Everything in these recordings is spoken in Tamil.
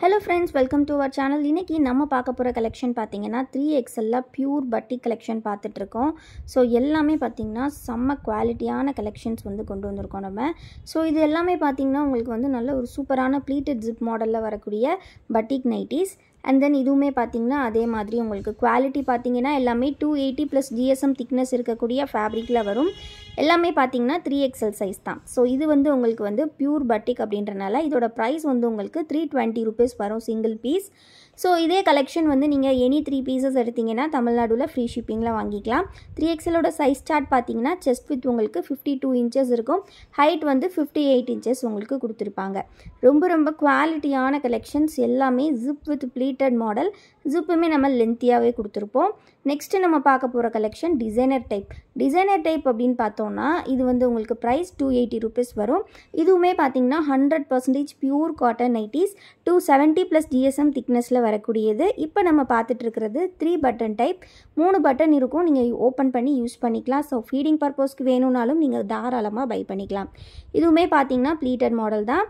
Hello friends, welcome to our channel. இன்னைக்கு நம்ம பார்க்க போற கலெக்ஷன் பாத்தீங்கன்னா 3XL ல பியூர் பட்டிக் கலெக்ஷன் பார்த்துட்டு இருக்கோம். சோ எல்லாமே பாத்தீங்கன்னா செம்ம குவாலிட்டியான கலெக்ஷன்ஸ் வந்து கொண்டு வந்திருக்கோம் நம்ம. சோ இது எல்லாமே பாத்தீங்கன்னா உங்களுக்கு வந்து நல்ல ஒரு சூப்பரான pleated zip மாடல்ல வரக்கூடிய பட்டிக் நைட்டிஸ். And then இதுவுமே பாத்தீங்கன்னா அதே மாதிரி உங்களுக்கு குவாலிட்டி பாத்தீங்கன்னா எல்லாமே 280+ GSM thickness இருக்கக்கூடிய ஃபேப்ரிக்ல வரும். எல்லாமே பாத்தீங்கன்னா 3XL சைஸ் தான். சோ இது வந்து உங்களுக்கு வந்து பியூர் பட்டிக் அப்படின்றனால இதோட பிரைஸ் வந்து உங்களுக்கு 320 rupees வரும் சிங்கிள் பீஸ். சோ இதே கலெக்ஷன் வந்து நீங்க எனி 3 பீசஸ் எடுத்தீங்கன்னா தமிழ்நாடுல ஃப்ரீ ஷிப்பிங்ல வாங்கிக்கலாம். 3XL ஓட சைஸ் சார்ட் பாத்தீங்கன்னா செஸ்ட் வித் உங்களுக்கு 52 inches இருக்கும். ஹைட் வந்து 58 inches உங்களுக்கு கொடுத்திருப்பாங்க. ரொம்ப குவாலிட்டியான கலெக்ஷன்ஸ் எல்லாமே zip with pleated மாடல். ஜிப்புமே நம்ம லென்த்தியாவே கொடுத்திருப்போம். நெக்ஸ்ட் நம்ம பார்க்க போற collection designer type. Designer type அப்படினு பார்த்தோம்னா இது வந்து உங்களுக்கு பிரைஸ் 280 rupees வரும். இதுவுமே பாத்தீங்கன்னா 100% பியூர் காட்டன் நைட்டிஸ் 270+ GSM thicknessல வரக்கூடியது. இப்போ நம்ம பார்த்துட்டு இருக்கிறது 3 பட்டன் டைப். 3 பட்டன் இருக்கும். நீங்க ஓபன் பண்ணி யூஸ் பண்ணிக்கலாம். சோ ஃபீடிங் பர்பஸ்க்கு வேணும்னாலும் நீங்க தாராளமா பை பண்ணிக்கலாம். இதுவுமே பாத்தீங்கன்னா pleated மாடல் தான்.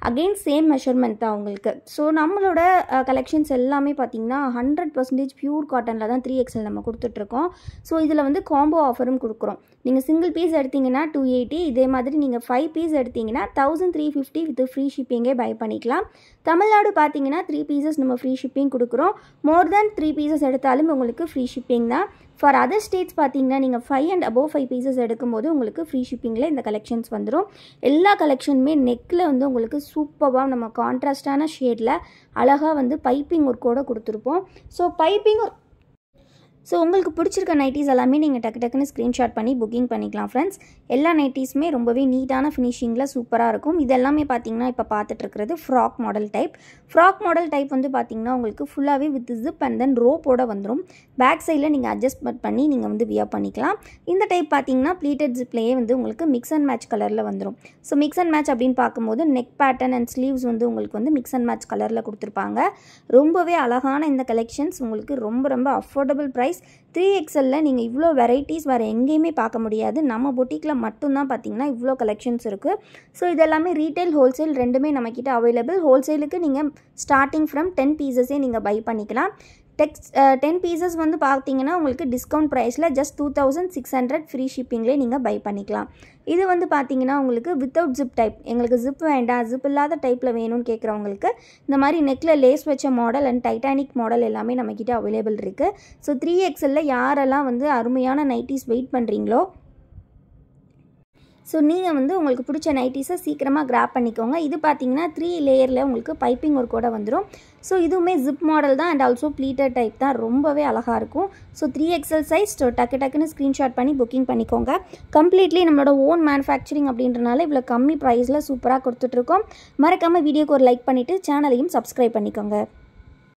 Again same measurement தான் உங்களுக்கு. ஸோ நம்மளோட கலெக்ஷன்ஸ் எல்லாமே பார்த்தீங்கன்னா 100% பியூர் காட்டனில் தான் 3XL நம்ம கொடுத்துட்ருக்கோம். ஸோ இதில் வந்து காம்போ ஆஃபரும் கொடுக்குறோம். நீங்கள் சிங்கிள் பீஸ் எடுத்தீங்கன்னா 280, இதே மாதிரி நீங்கள் 5 பீஸ் எடுத்தீங்கன்னா 1350 வித் ஃப்ரீ ஷிப்பிங்கே பை பண்ணிக்கலாம். தமிழ்நாடு பார்த்தீங்கன்னா 3 பீசஸ் நம்ம ஃப்ரீ ஷிப்பிங் கொடுக்குறோம். மோர் தேன் 3 பீசஸ் எடுத்தாலும் உங்களுக்கு ஃப்ரீ ஷிப்பிங் தான். ஃபார் அதர் ஸ்டேட்ஸ் பார்த்தீங்கன்னா நீங்கள் 5 and above 5 பீசஸ் எடுக்கும்போது உங்களுக்கு ஃப்ரீ ஷிப்பிங்கில் இந்த கலெக்ஷன்ஸ் வந்துடும். எல்லா கலெக்ஷனுமே நெக்கில் வந்து உங்களுக்கு சூப்பராக நம்ம கான்ட்ராஸ்டான ஷேடில் அழகாக வந்து பைப்பிங் ஒர்க்கோடு கொடுத்துருப்போம். ஸோ பைப்பிங் ஒர்க் உங்களுக்கு பிடிச்சிருக்க நைட்டிஸ் எல்லாமே நீங்கள் டக்குன்னு ஸ்க்ரீன்ஷாட் பண்ணி புக்கிங் பண்ணிக்கலாம் ஃப்ரெண்ட்ஸ். எல்லா நைட்டிஸுமே ரொம்பவே நீட்டான ஃபினிஷிங்கில் சூப்பராக இருக்கும். இது எல்லாமே பார்த்தீங்கன்னா இப்போ பார்த்துட்டு இருக்கிறது frock model type. Frock model type வந்து பார்த்தீங்கன்னா உங்களுக்கு ஃபுல்லாகவே வித் ஜிப் அண்ட் தென் ரோப்போட வந்துடும். பேக் சைடில் நீங்கள் அட்ஜஸ்ட்மெண்ட் பண்ணி நீங்கள் வந்து வியர் பண்ணிக்கலாம். இந்த டைப் பார்த்தீங்கன்னா ப்ளீட்டட் ஜிப்லேயே வந்து உங்களுக்கு மிக்ஸ் அண்ட் மேட்ச் கலரில் வந்துடும். ஸோ மிக்ஸ் அண்ட் மேட்ச் அப்படின்னு பார்க்கும்போது நெக் பேட்டர்ன் அண்ட் ஸ்லீவ்ஸ் வந்து உங்களுக்கு வந்து மிக்ஸ் அண்ட் மேட்ச் கலரில் கொடுத்துருப்பாங்க. ரொம்பவே அழகான இந்த கலெக்ஷன்ஸ் உங்களுக்கு ரொம்ப அஃபோர்டபுள் ப்ரைஸ். 3XLல நீங்கள் இவ்வளோ வெரைட்டிஸ் வேறு எங்கேயுமே பார்க்க முடியாது. நம்ம பொட்டிக்கில் மட்டும்தான் பார்த்தீங்கன்னா இவ்வளோ கலெக்ஷன்ஸ் இருக்குது. ஸோ இதெல்லாமே ரீட்டைல் ஹோல்சேல் ரெண்டுமே நம்மக்கிட்ட அவைலபிள். ஹோல்சேலுக்கு நீங்கள் ஸ்டார்டிங் ஃப்ரம் 10 பீசஸே நீங்கள் பை பண்ணிக்கலாம். 10 பீசஸ் வந்து பார்த்தீங்கன்னா உங்களுக்கு டிஸ்கவுண்ட் ப்ரைஸில் ஜஸ்ட் 2600 ஃப்ரீ ஷிப்பிங்லேயே நீங்கள் பை பண்ணிக்கலாம். இது வந்து பார்த்தீங்கன்னா உங்களுக்கு வித்தவுட் ஜிப் டைப். எங்களுக்கு ஜிப் வேண்டாம், ஜிப் இல்லாத டைப்பில் வேணும்னு கேட்குறவங்களுக்கு இந்த மாதிரி நெக்கில் லேஸ் வச்ச மாடல் அண்ட் டைட்டானிக் மாடல் எல்லாமே நம்மக்கிட்ட அவைலபிள் இருக்குது. ஸோ 3XLல யாரெல்லாம் வந்து அருமையான நைட்டிஸ் வெயிட் பண்ணுறீங்களோ ஸோ நீங்கள் வந்து உங்களுக்கு பிடிச்ச நைட்டிஸை சீக்கிரமாக கிராப் பண்ணிக்கோங்க. இது பார்த்தீங்கன்னா 3 லேயரில் உங்களுக்கு பைப்பிங் ஒர்க்கோட வந்துடும். ஸோ இதுவுமே ஜிப் மாடல் தான் அண்ட் ஆல்சோ ப்ளீட்டட் டைப் தான். ரொம்பவே அழகாக இருக்கும். ஸோ 3XL சைஸ் டக்குன்னு ஸ்க்ரீன்ஷாட் பண்ணி புக்கிங் பண்ணிக்கோங்க. கம்ப்ளீட்லி நம்மளோட ஓன் மேனுஃபேக்சரிங் அப்படின்றனால இவ்வளோ கம்மி ப்ரைஸில் சூப்பராக கொடுத்துட்ருக்கோம். மறக்காமல் வீடியோக்கு ஒரு லைக் பண்ணிவிட்டு சேனலையும் சப்ஸ்கிரைப் பண்ணிக்கோங்க.